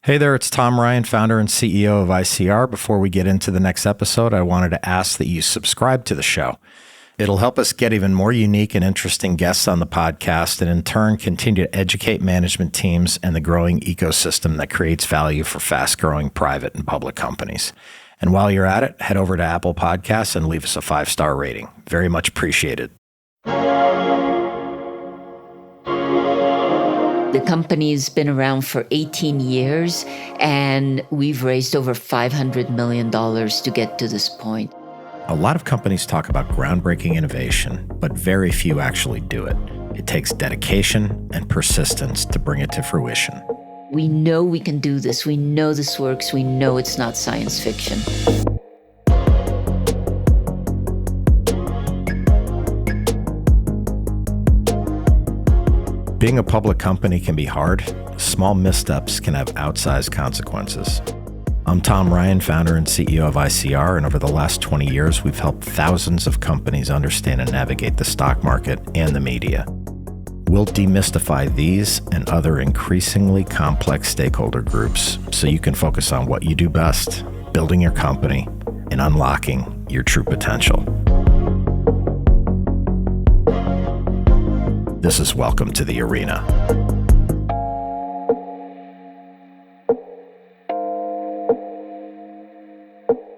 Hey there, it's Tom Ryan, founder and CEO of ICR. Before we get into the next episode, I wanted to ask that you subscribe to the show. It'll help us get even more unique and interesting guests on the podcast and in turn continue to educate management teams and the growing ecosystem that creates value for fast-growing private and public companies. And while you're at it, head over to Apple Podcasts and leave us a 5-star rating. Very much appreciated. The company's been around for 18 years, and we've raised over $500 million to get to this point. A lot of companies talk about groundbreaking innovation, but very few actually do it. It takes dedication and persistence to bring it to fruition. We know we can do this. We know this works. We know it's not science fiction. Being a public company can be hard. Small missteps can have outsized consequences. I'm Tom Ryan, founder and CEO of ICR, and over the last 20 years, we've helped thousands of companies understand and navigate the stock market and the media. We'll demystify these and other increasingly complex stakeholder groups so you can focus on what you do best, building your company, and unlocking your true potential. This is Welcome to the Arena.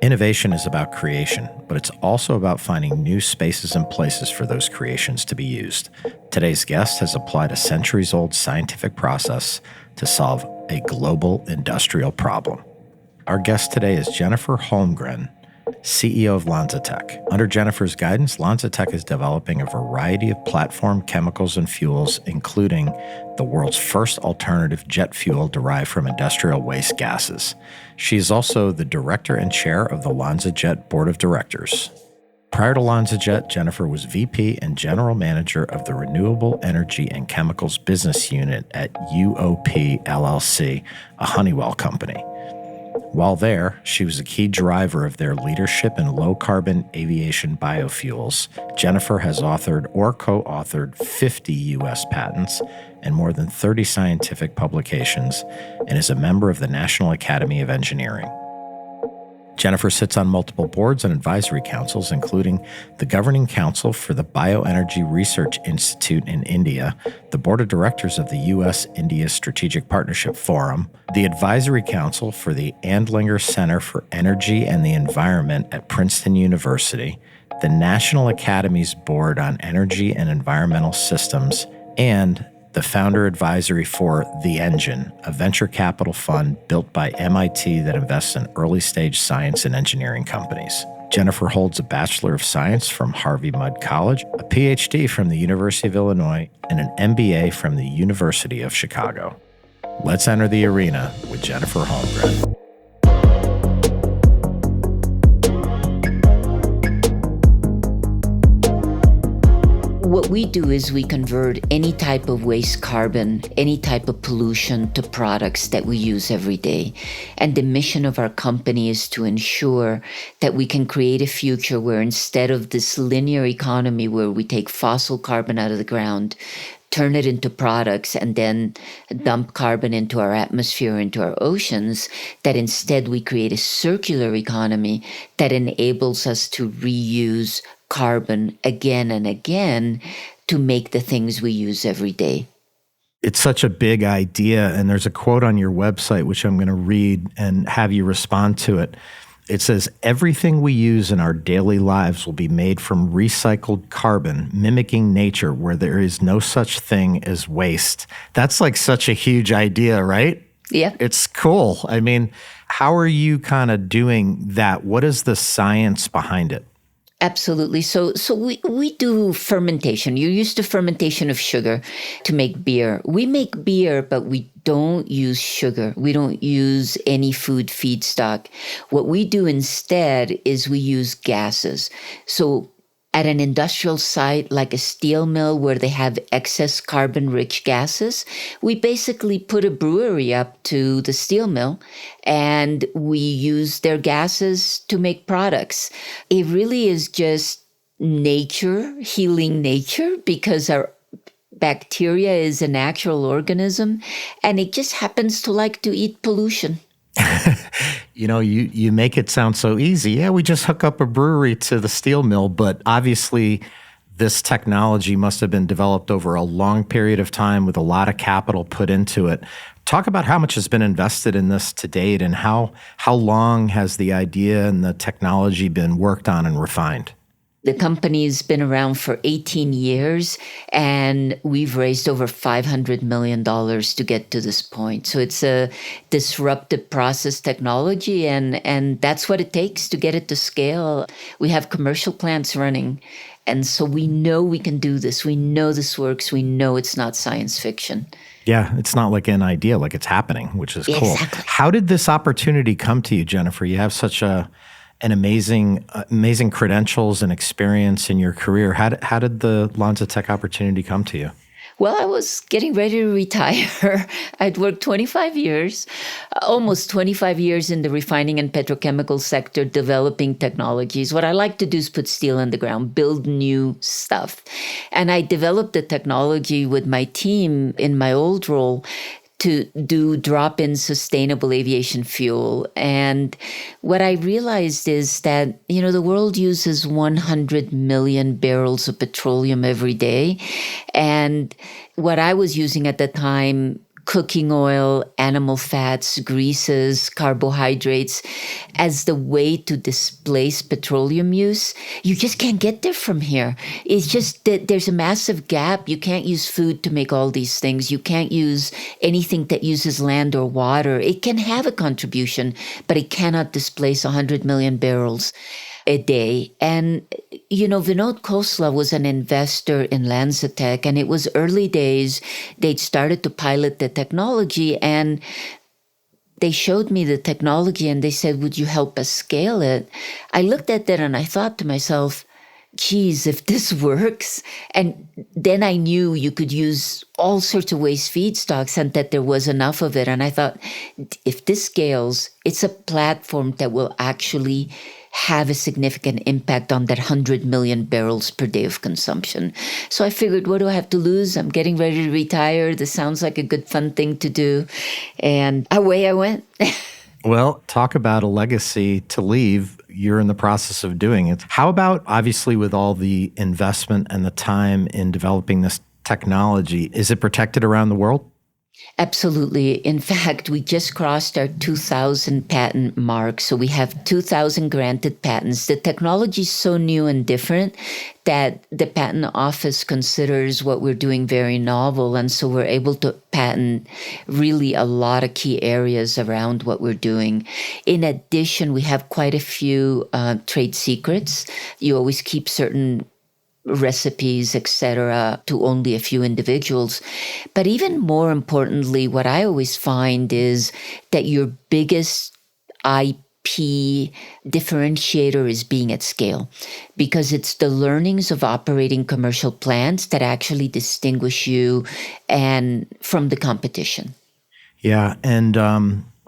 Innovation is about creation, but it's also about finding new spaces and places for those creations to be used. Today's guest has applied a centuries-old scientific process to solve a global industrial problem. Our guest today is Jennifer Holmgren, CEO of LanzaTech. Under Jennifer's guidance, LanzaTech is developing a variety of platform chemicals and fuels, including the world's first alternative jet fuel derived from industrial waste gases. She is also the director and chair of the LanzaJet Board of Directors. Prior to LanzaJet, Jennifer was VP and general manager of the Renewable Energy and Chemicals business unit at UOP LLC, a Honeywell Company. While there, she was a key driver of their leadership in low-carbon aviation biofuels. Jennifer has authored or co-authored 50 U.S. patents and more than 30 scientific publications and is a member of the National Academy of Engineering. Jennifer sits on multiple boards and advisory councils, including the Governing Council for the Bioenergy Research Institute in India, the Board of Directors of the U.S.-India Strategic Partnership Forum, the Advisory Council for the Andlinger Center for Energy and the Environment at Princeton University, the National Academy's Board on Energy and Environmental Systems, and the founder advisory for The Engine, a venture capital fund built by MIT that invests in early-stage science and engineering companies. Jennifer holds a Bachelor of Science from Harvey Mudd College, a PhD from the University of Illinois, and an MBA from the University of Chicago. Let's enter the arena with Jennifer Holmgren. What we do is we convert any type of waste carbon, any type of pollution to products that we use every day. And the mission of our company is to ensure that we can create a future where instead of this linear economy where we take fossil carbon out of the ground, turn it into products, and then dump carbon into our atmosphere, into our oceans, that instead we create a circular economy that enables us to reuse carbon again and again to make the things we use every day. It's such a big idea, and there's a quote on your website, which I'm going to read and have you respond to it. It says, "Everything we use in our daily lives will be made from recycled carbon, mimicking nature where there is no such thing as waste." That's like such a huge idea, right? Yeah. It's cool. I mean, how are you kind of doing that? What is the science behind it? Absolutely. So we do fermentation. You're used to fermentation of sugar to make beer. We make beer, but we don't use sugar. We don't use any food feedstock. What we do instead is we use gases. So at an industrial site like a steel mill where they have excess carbon-rich gases, we basically put a brewery up to the steel mill and we use their gases to make products. It really is just nature, healing nature, because Bacteria is a natural organism, and it just happens to like to eat pollution. You make it sound so easy. Yeah, we just hook up a brewery to the steel mill, but obviously this technology must have been developed over a long period of time with a lot of capital put into it. Talk about how much has been invested in this to date, and how long has the idea and the technology been worked on and refined? The company's been around for 18 years, and we've raised over $500 million to get to this point. So it's a disruptive process technology, and that's what it takes to get it to scale. We have commercial plants running, and so we know we can do this. We know this works. We know it's not science fiction. Yeah, it's not like an idea, like it's happening, which is cool. Exactly. How did this opportunity come to you, Jennifer? You have such an amazing credentials and experience in your career. How did the LanzaTech opportunity come to you? Well, I was getting ready to retire. I'd worked 25 years, almost 25 years in the refining and petrochemical sector, developing technologies. What I like to do is put steel in the ground, build new stuff. And I developed the technology with my team in my old role to do drop-in sustainable aviation fuel. And what I realized is that, the world uses 100 million barrels of petroleum every day. And what I was using at the time, cooking oil, animal fats, greases, carbohydrates, as the way to displace petroleum use. You just can't get there from here. It's just that there's a massive gap. You can't use food to make all these things. You can't use anything that uses land or water. It can have a contribution, but it cannot displace 100 million barrels a day. And, Vinod Khosla was an investor in LanzaTech, and it was early days. They'd started to pilot the technology, and they showed me the technology, and they said, would you help us scale it? I looked at that and I thought to myself, geez, if this works. And then I knew you could use all sorts of waste feedstocks and that there was enough of it. And I thought, if this scales, it's a platform that will actually have a significant impact on that 100 million barrels per day of consumption. So I figured, what do I have to lose? I'm getting ready to retire. This sounds like a good, fun thing to do. And away I went. Well, talk about a legacy to leave. You're in the process of doing it. How about, obviously, with all the investment and the time in developing this technology, is it protected around the world? Absolutely. In fact, we just crossed our 2,000 patent mark. So we have 2,000 granted patents. The technology is so new and different that the patent office considers what we're doing very novel. And so we're able to patent really a lot of key areas around what we're doing. In addition, we have quite a few trade secrets. You always keep certain recipes, etc., to only a few individuals. But even more importantly, what I always find is that your biggest IP differentiator is being at scale, because it's the learnings of operating commercial plants that actually distinguish you and from the competition. Yeah, and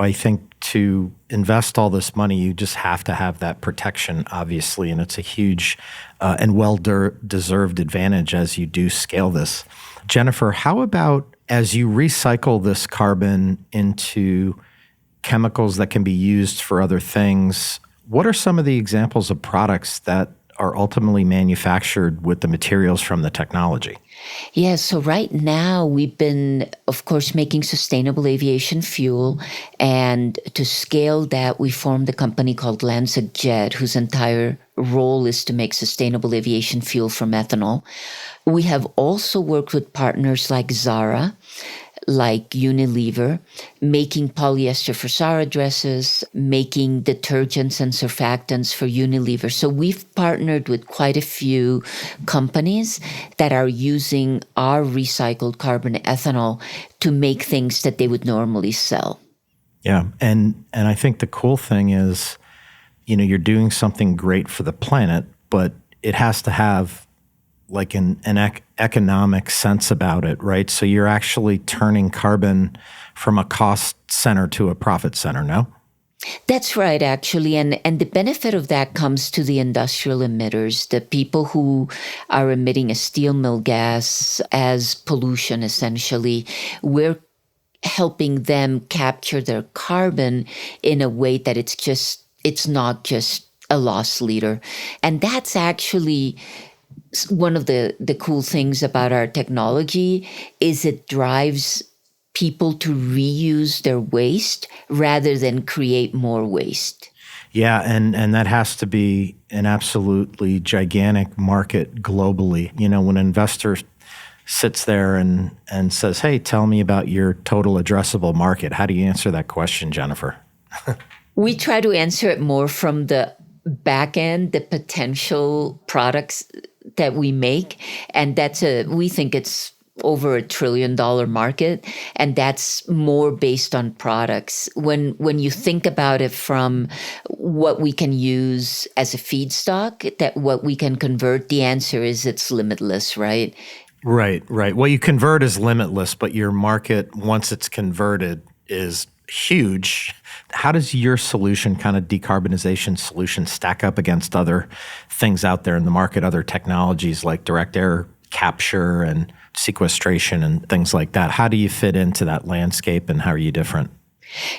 I think to invest all this money, you just have to have that protection, obviously, and it's a huge and well-deserved advantage as you do scale this. Jennifer, how about as you recycle this carbon into chemicals that can be used for other things, what are some of the examples of products that are ultimately manufactured with the materials from the technology? Yeah, so right now we've been, of course, making sustainable aviation fuel. And to scale that, we formed a company called LanzaJet, whose entire role is to make sustainable aviation fuel from ethanol. We have also worked with partners like Zara, like Unilever, making polyester for Zara dresses, making detergents and surfactants for Unilever. So we've partnered with quite a few companies that are using our recycled carbon ethanol to make things that they would normally sell. Yeah, and I think the cool thing is, you're doing something great for the planet, but it has to have like an economic sense about it, right? So you're actually turning carbon from a cost center to a profit center, no? That's right, actually. And the benefit of that comes to the industrial emitters, the people who are emitting a steel mill gas as pollution, essentially. We're helping them capture their carbon in a way that it's not just a loss leader. And that's actually one of the cool things about our technology is it drives people to reuse their waste rather than create more waste. Yeah, and that has to be an absolutely gigantic market globally. When an investor sits there and says, hey, tell me about your total addressable market, how do you answer that question, Jennifer? We try to answer it more from the back end, the potential products that we make. And we think it's over $1 trillion market. And that's more based on products. When you think about it from what we can use as a feedstock, that what we can convert, the answer is it's limitless, right? Right. Well, you convert is limitless, but your market, once it's converted, is huge. How does your solution, kind of decarbonization solution, stack up against other things out there in the market, other technologies like direct air capture and sequestration and things like that? How do you fit into that landscape, and how are you different?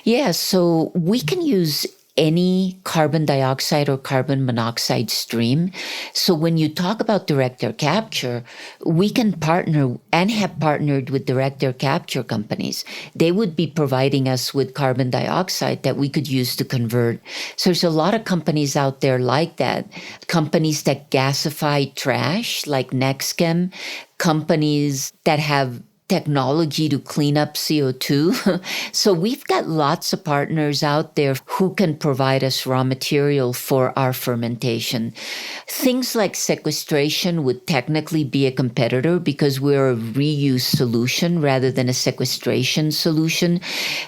Yeah, so we can use any carbon dioxide or carbon monoxide stream. So when you talk about direct air capture, we can partner and have partnered with direct air capture companies. They would be providing us with carbon dioxide that we could use to convert. So there's a lot of companies out there like that. Companies that gasify trash like NextChem, companies that have technology to clean up CO2. So we've got lots of partners out there who can provide us raw material for our fermentation. Things like sequestration would technically be a competitor because we're a reuse solution rather than a sequestration solution.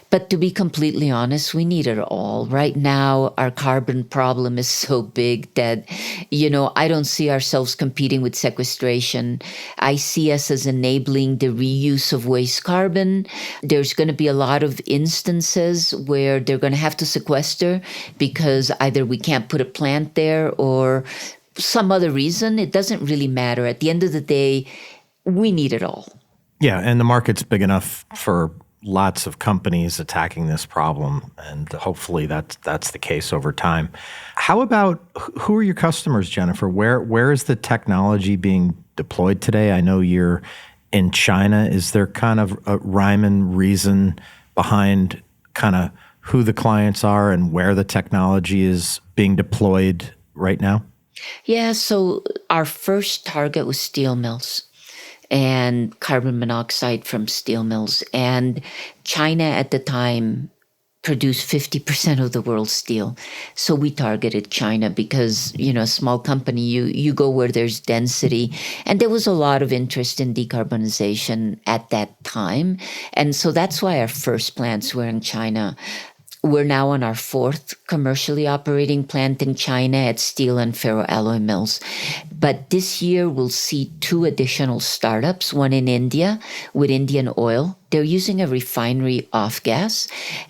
But to be completely honest, we need it all. Right now, our carbon problem is so big that, I don't see ourselves competing with sequestration. I see us as enabling the reuse of waste carbon. There's going to be a lot of instances where they're going to have to sequester because either we can't put a plant there or some other reason. It doesn't really matter. At the end of the day, we need it all. Yeah, and the market's big enough for lots of companies attacking this problem, and hopefully that's the case over time. How about, who are your customers, Jennifer? Where is the technology being deployed today? I know you're in China. Is there kind of a rhyme and reason behind kind of who the clients are and where the technology is being deployed right now? Yeah, so our first target was steel mills and carbon monoxide from steel mills. And China at the time produced 50% of the world's steel. So we targeted China because, a small company, you go where there's density. And there was a lot of interest in decarbonization at that time. And so that's why our first plants were in China. We're now on our fourth commercially operating plant in China at steel and ferroalloy mills. But this year we'll see 2 additional startups, one in India with Indian Oil. They're using a refinery off gas.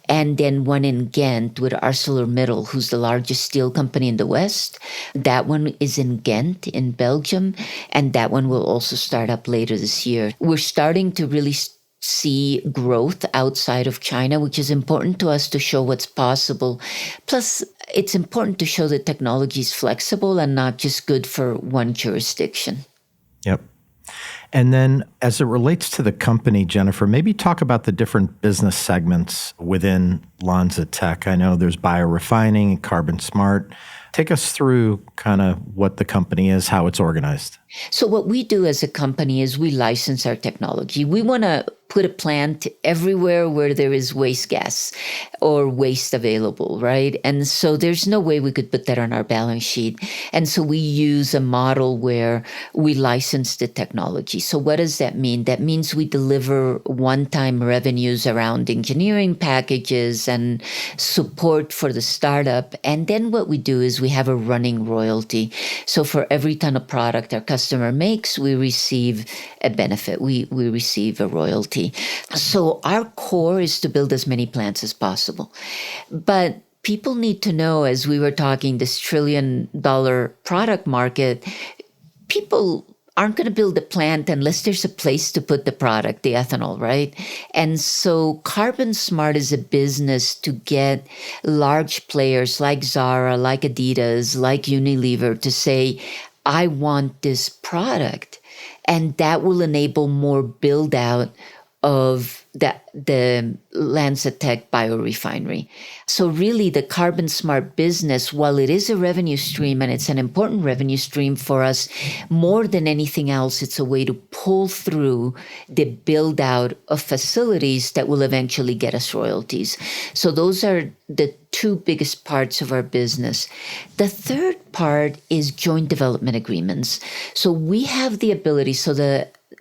And then one in Ghent with ArcelorMittal, who's the largest steel company in the West. That one is in Ghent in Belgium. And that one will also start up later this year. We're starting to really see growth outside of China, which is important to us to show what's possible. Plus, it's important to show that technology is flexible and not just good for one jurisdiction. Yep. And then as it relates to the company, Jennifer, maybe talk about the different business segments within LanzaTech. I know there's biorefining, Carbon Smart. Take us through kind of what the company is, how it's organized. So what we do as a company is we license our technology. We want to put a plant everywhere where there is waste gas or waste available, right? And so there's no way we could put that on our balance sheet. And so we use a model where we license the technology. So what does that mean? That means we deliver one-time revenues around engineering packages and support for the startup. And then what we do is we have a running royalty. So for every ton of product our customer makes, we receive a benefit. We receive a royalty. So our core is to build as many plants as possible. But people need to know, as we were talking, this $1 trillion product market, people aren't going to build a plant unless there's a place to put the product, the ethanol, right? And so Carbon Smart is a business to get large players like Zara, like Adidas, like Unilever to say, I want this product. And that will enable more build out of the LanzaTech biorefinery. So really the Carbon Smart business, while it is a revenue stream and it's an important revenue stream for us, more than anything else, it's a way to pull through the build out of facilities that will eventually get us royalties. So those are the two biggest parts of our business. The third part is joint development agreements. So we have the ability,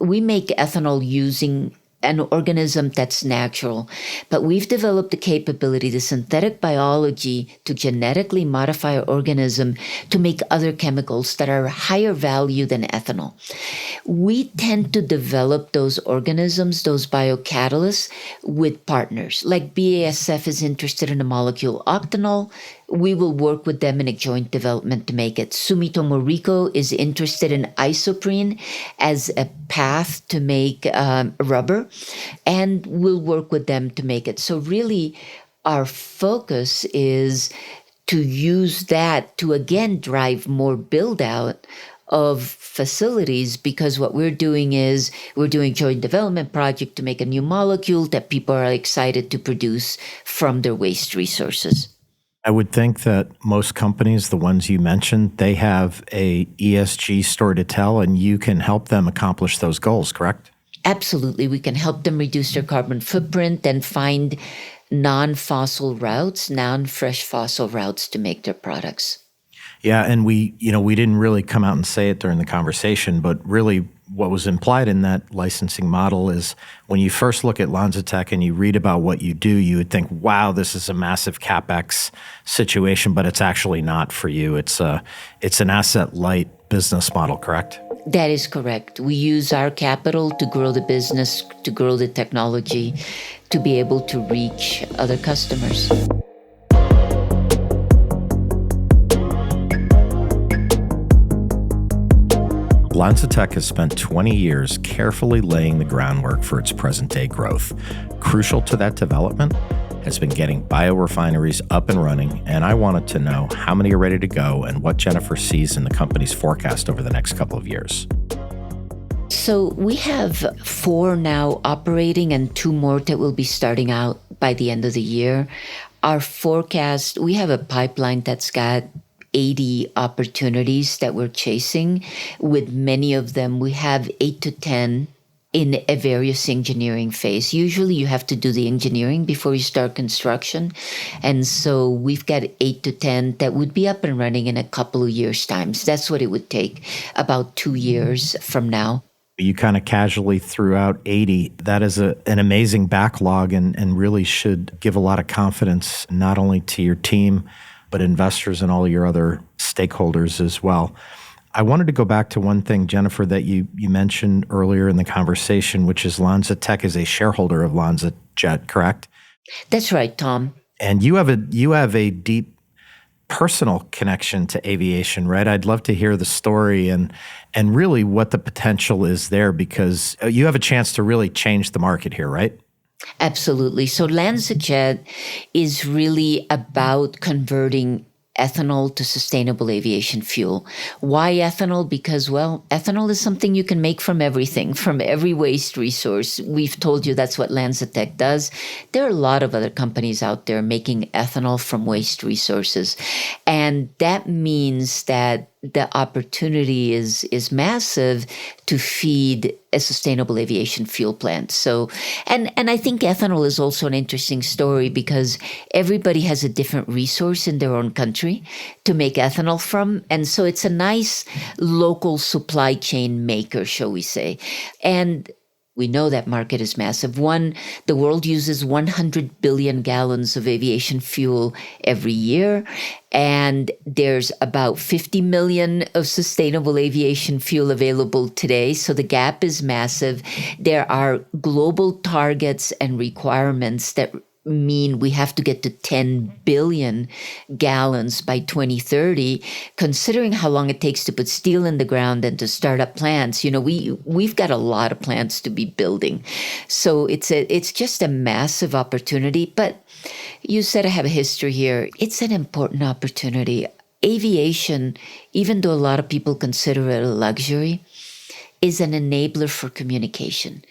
we make ethanol using an organism that's natural, but we've developed the capability, the synthetic biology, to genetically modify an organism to make other chemicals that are higher value than ethanol. We tend to develop those organisms, those biocatalysts, with partners. Like BASF is interested in the molecule octanol. We will work with them in a joint development to make it. Sumitomo Rico is interested in isoprene as a path to make rubber, and we'll work with them to make it. So really, our focus is to use that to, again, drive more build out of facilities, because what we're doing is we're doing joint development project to make a new molecule that people are excited to produce from their waste resources. I would think that most companies, the ones you mentioned, they have a ESG story to tell, and you can help them accomplish those goals, correct? Absolutely. We can help them reduce their carbon footprint and find non-fossil routes, non-fresh fossil routes to make their products. Yeah, and we didn't really come out and say it during the conversation, but really what was implied in that licensing model is when you first look at LanzaTech and you read about what you do, you would think, wow, this is a massive CapEx situation, but it's actually not for you. It's an asset-light business model, correct? That is correct. We use our capital to grow the business, to grow the technology, to be able to reach other customers. LanzaTech has spent 20 years carefully laying the groundwork for its present-day growth. Crucial to that development has been getting biorefineries up and running, and I wanted to know how many are ready to go and what Jennifer sees in the company's forecast over the next couple of years. So we have 4 now operating and 2 more that will be starting out by the end of the year. Our forecast, we have a pipeline that's got 80 opportunities that we're chasing. With many of them, we have 8 to 10 in a various engineering phase. Usually you have to do the engineering before you start construction. And so we've got 8 to 10 that would be up and running in a couple of years' time. So that's what it would take, about 2 years from now. You kind of casually threw out 80. That is an amazing backlog and really should give a lot of confidence not only to your team, but investors and all your other stakeholders as well. I wanted to go back to one thing, Jennifer, that you mentioned earlier in the conversation, which is LanzaTech is a shareholder of LanzaJet, correct? That's right, Tom. And you have a deep personal connection to aviation, right? I'd love to hear the story and really what the potential is there, because you have a chance to really change the market here, right? Absolutely. So LanzaJet is really about converting ethanol to sustainable aviation fuel. Why ethanol? Because, well, ethanol is something you can make from everything, from every waste resource. We've told you that's what LanzaTech does. There are a lot of other companies out there making ethanol from waste resources. And that means that the opportunity is massive to feed a sustainable aviation fuel plant. So, and I think ethanol is also an interesting story because everybody has a different resource in their own country to make ethanol from. And so it's a nice local supply chain maker, shall we say. And we know that market is massive. The world uses 100 billion gallons of aviation fuel every year, and there's about 50 million of sustainable aviation fuel available today. So the gap is massive. There are global targets and requirements that mean we have to get to 10 billion gallons by 2030, considering how long it takes to put steel in the ground and to start up plants. We've got a lot of plants to be building. So it's just a massive opportunity. But you said I have a history here. It's an important opportunity. Aviation, even though a lot of people consider it a luxury, is an enabler for communication.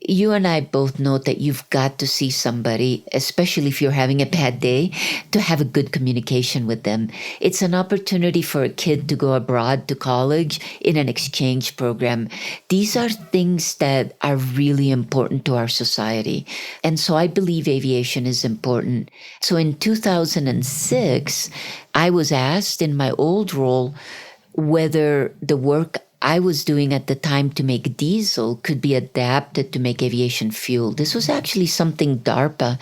You and I both know that you've got to see somebody, especially if you're having a bad day, to have a good communication with them. It's an opportunity for a kid to go abroad to college in an exchange program. These are things that are really important to our society. And so I believe aviation is important. So in 2006, I was asked in my old role whether the work I was doing at the time to make diesel could be adapted to make aviation fuel. This was actually something DARPA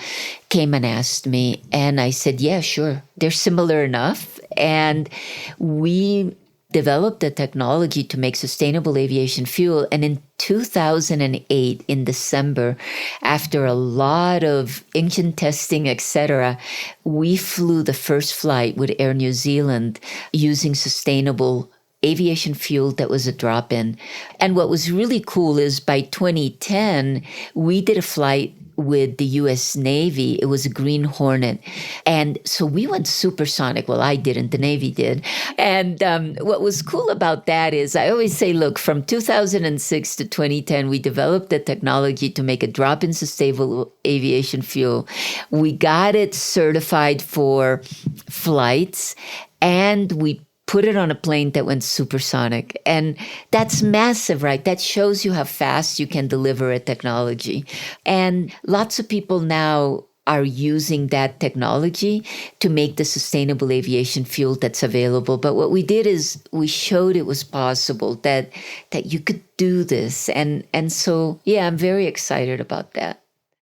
came and asked me. And I said, yeah, sure. They're similar enough. And we developed a technology to make sustainable aviation fuel. And in 2008, in December, after a lot of engine testing, etc., we flew the first flight with Air New Zealand using sustainable aviation fuel that was a drop-in. And what was really cool is by 2010, we did a flight with the U.S. Navy. It was a Green Hornet. And so we went supersonic. Well, I didn't. The Navy did. And what was cool about that is I always say, look, from 2006 to 2010, we developed the technology to make a drop-in sustainable aviation fuel. We got it certified for flights, and we put it on a plane that went supersonic. And that's massive, right? That shows you how fast you can deliver a technology. And lots of people now are using that technology to make the sustainable aviation fuel that's available. But what we did is we showed it was possible, that you could do this. And so, yeah, I'm very excited about that.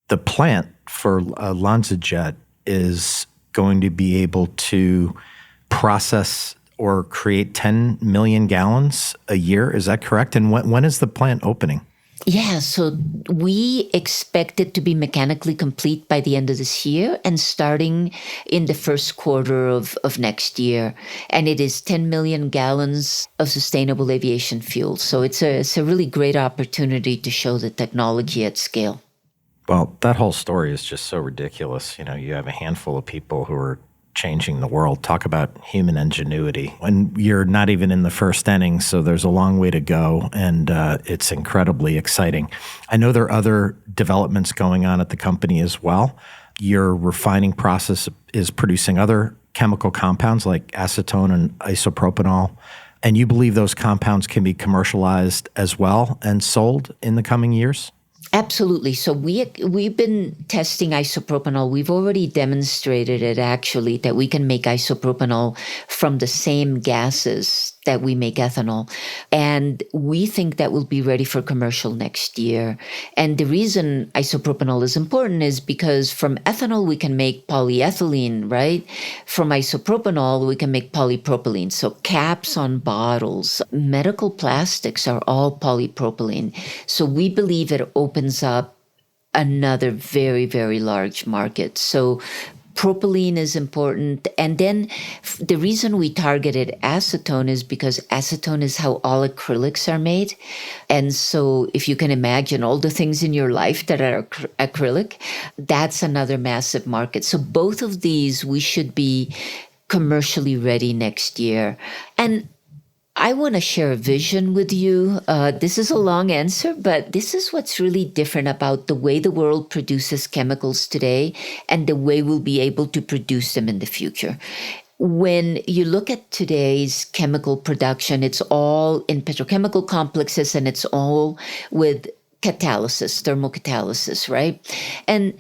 The plant for LanzaJet is going to be able to process or create 10 million gallons a year. Is that correct? And when is the plant opening? Yeah, so we expect it to be mechanically complete by the end of this year and starting in the first quarter of next year. And it is 10 million gallons of sustainable aviation fuel. So it's a really great opportunity to show the technology at scale. Well, that whole story is just so ridiculous. You have a handful of people who are changing the world. Talk about human ingenuity. And you're not even in the first inning, so there's a long way to go, and it's incredibly exciting. I know there are other developments going on at the company as well. Your refining process is producing other chemical compounds like acetone and isopropanol, and you believe those compounds can be commercialized as well and sold in the coming years? Absolutely. So we've been testing isopropanol. We've already demonstrated it, actually, that we can make isopropanol from the same gases that we make ethanol. And we think that will be ready for commercial next year. And the reason isopropanol is important is because from ethanol, we can make polyethylene, right? From isopropanol, we can make polypropylene. So caps on bottles, medical plastics are all polypropylene. So we believe it opens up another very, very large market. So propylene is important. And then the reason we targeted acetone is because acetone is how all acrylics are made. And so if you can imagine all the things in your life that are acrylic, that's another massive market. So both of these, we should be commercially ready next year. And I want to share a vision with you. This is a long answer, but this is what's really different about the way the world produces chemicals today and the way we'll be able to produce them in the future. When you look at today's chemical production, it's all in petrochemical complexes and it's all with catalysis, thermocatalysis, right? And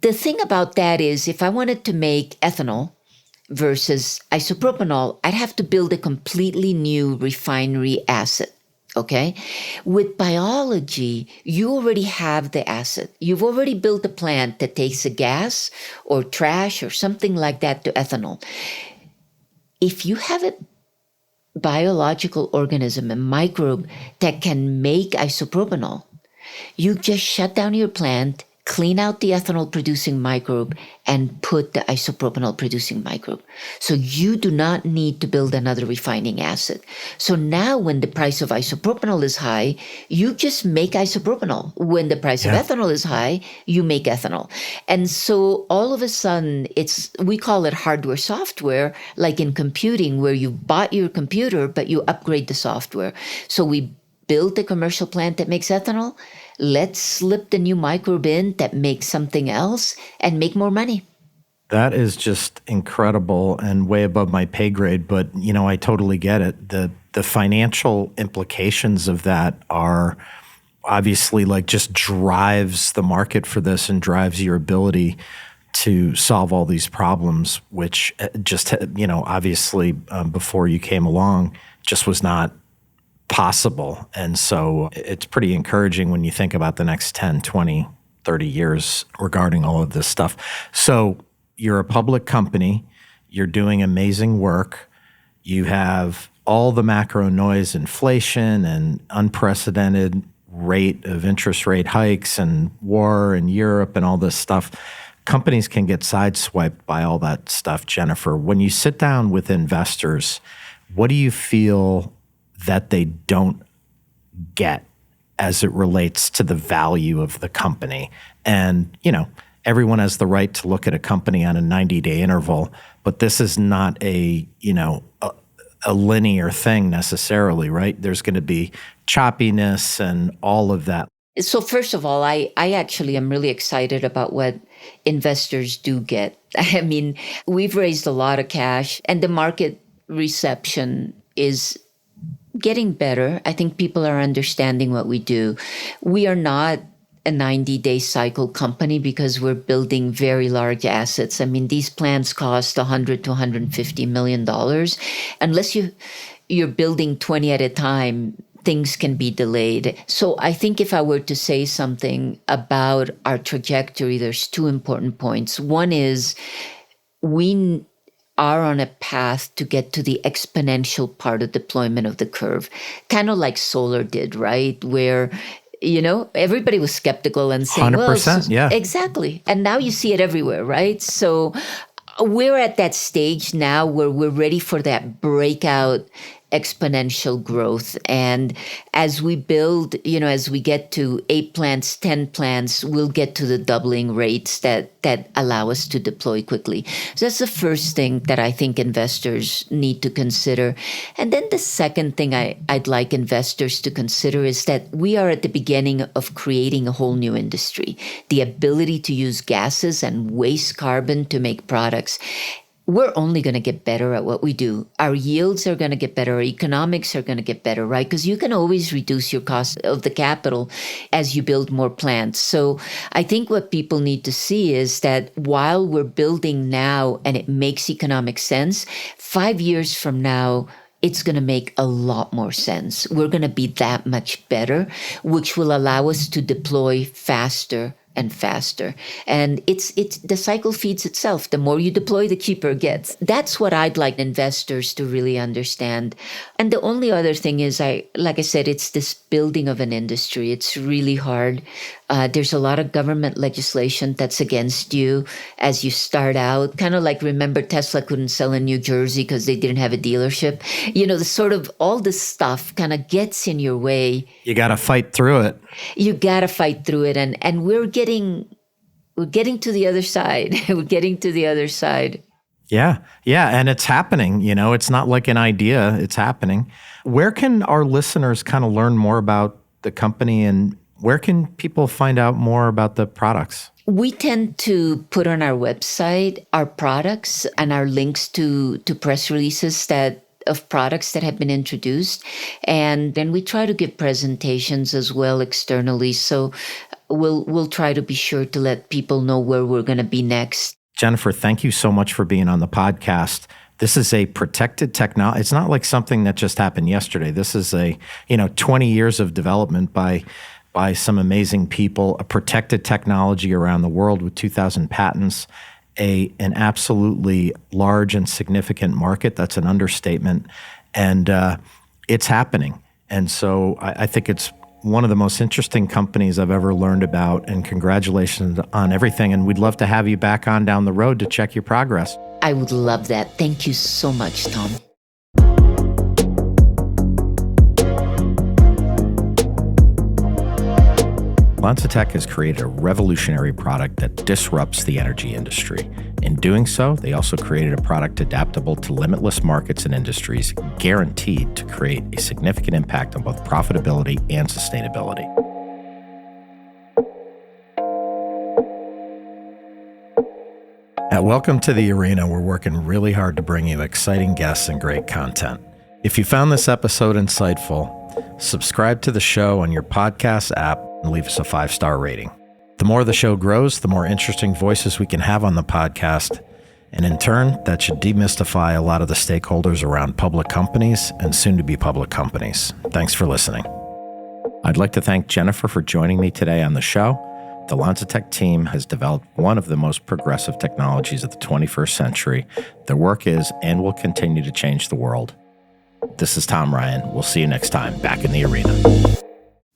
the thing about that is if I wanted to make ethanol versus isopropanol, I'd have to build a completely new refinery asset, okay? With biology, you already have the asset. You've already built a plant that takes a gas or trash or something like that to ethanol. If you have a biological organism, a microbe that can make isopropanol, you just shut down your plant clean out the ethanol producing microbe, and put the isopropanol producing microbe. So you do not need to build another refining asset. So now when the price of isopropanol is high, you just make isopropanol. When the price of ethanol is high, you make ethanol. And so all of a sudden, we call it hardware software, like in computing, where you bought your computer, but you upgrade the software. So we build a commercial plant that makes ethanol. Let's slip the new microbe in that makes something else and make more money. That is just incredible and way above my pay grade, but I totally get it. The financial implications of that are obviously just drives the market for this and drives your ability to solve all these problems, which just, obviously before you came along just was not possible. And so it's pretty encouraging when you think about the next 10, 20, 30 years regarding all of this stuff. So you're a public company, you're doing amazing work, you have all the macro noise, inflation and unprecedented rate of interest rate hikes and war in Europe and all this stuff. Companies can get sideswiped by all that stuff, Jennifer. When you sit down with investors, what do you feel that they don't get as it relates to the value of the company? And, everyone has the right to look at a company on a 90-day interval, but this is not a linear thing necessarily, right? There's going to be choppiness and all of that. So first of all, I actually am really excited about what investors do get. I mean, we've raised a lot of cash and the market reception is getting better. I think people are understanding what we do. We are not a 90-day cycle company because we're building very large assets. I mean, these plants cost $100 to $150 million. Unless you're building 20 at a time, things can be delayed. So I think if I were to say something about our trajectory, there's two important points. One is we are on a path to get to the exponential part of deployment of the curve, kind of like solar did, right? Where, everybody was skeptical and saying, 100%, yeah. Exactly. And now you see it everywhere, right? So we're at that stage now where we're ready for that breakout exponential growth. And as we build, as we get to 8 plants, 10 plants, we'll get to the doubling rates that allow us to deploy quickly. So that's the first thing that I think investors need to consider. And then the second thing I'd like investors to consider is that we are at the beginning of creating a whole new industry, the ability to use gases and waste carbon to make products. We're only going to get better at what we do. Our yields are going to get better. Our economics are going to get better, right? Because you can always reduce your cost of the capital as you build more plants. So I think what people need to see is that while we're building now and it makes economic sense, 5 years from now, it's going to make a lot more sense. We're going to be that much better, which will allow us to deploy faster and faster. And it's the cycle feeds itself. The more you deploy, the cheaper it gets. That's what I'd like investors to really understand. And the only other thing is, like I said, it's this building of an industry. It's really hard. There's a lot of government legislation that's against you as you start out. Kind of like, remember, Tesla couldn't sell in New Jersey because they didn't have a dealership. The sort of all this stuff kind of gets in your way. You got to fight through it. You got to fight through it. And we're getting to the other side. We're getting to the other side. Yeah. And it's happening. It's not like an idea. It's happening. Where can our listeners kind of learn more about the company, and where can people find out more about the products? We tend to put on our website our products and our links to press releases of products that have been introduced. And then we try to give presentations as well externally. So we'll try to be sure to let people know where we're going to be next. Jennifer, thank you so much for being on the podcast. This is a protected technology. It's not like something that just happened yesterday. This is 20 years of development by some amazing people, a protected technology around the world with 2,000 patents, an absolutely large and significant market. That's an understatement. And it's happening. And so I think it's one of the most interesting companies I've ever learned about, and congratulations on everything. And we'd love to have you back on down the road to check your progress. I would love that. Thank you so much, Tom. LanzaTech has created a revolutionary product that disrupts the energy industry. In doing so, they also created a product adaptable to limitless markets and industries, guaranteed to create a significant impact on both profitability and sustainability. At Welcome to the Arena, we're working really hard to bring you exciting guests and great content. If you found this episode insightful, subscribe to the show on your podcast app and leave us a 5-star rating. The more the show grows, the more interesting voices we can have on the podcast, and in turn, that should demystify a lot of the stakeholders around public companies and soon-to-be public companies. Thanks for listening. I'd like to thank Jennifer for joining me today on the show. The LanzaTech team has developed one of the most progressive technologies of the 21st century. Their work is and will continue to change the world. This is Tom Ryan. We'll see you next time back in the arena.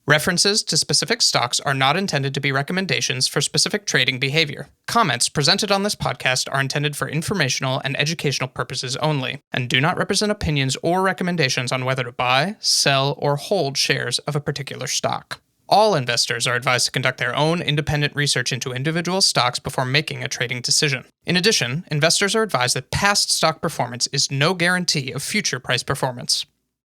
References to specific stocks are not intended to be recommendations for specific trading behavior. Comments presented on this podcast are intended for informational and educational purposes only, and do not represent opinions or recommendations on whether to buy, sell, or hold shares of a particular stock. All investors are advised to conduct their own independent research into individual stocks before making a trading decision. In addition, investors are advised that past stock performance is no guarantee of future price performance.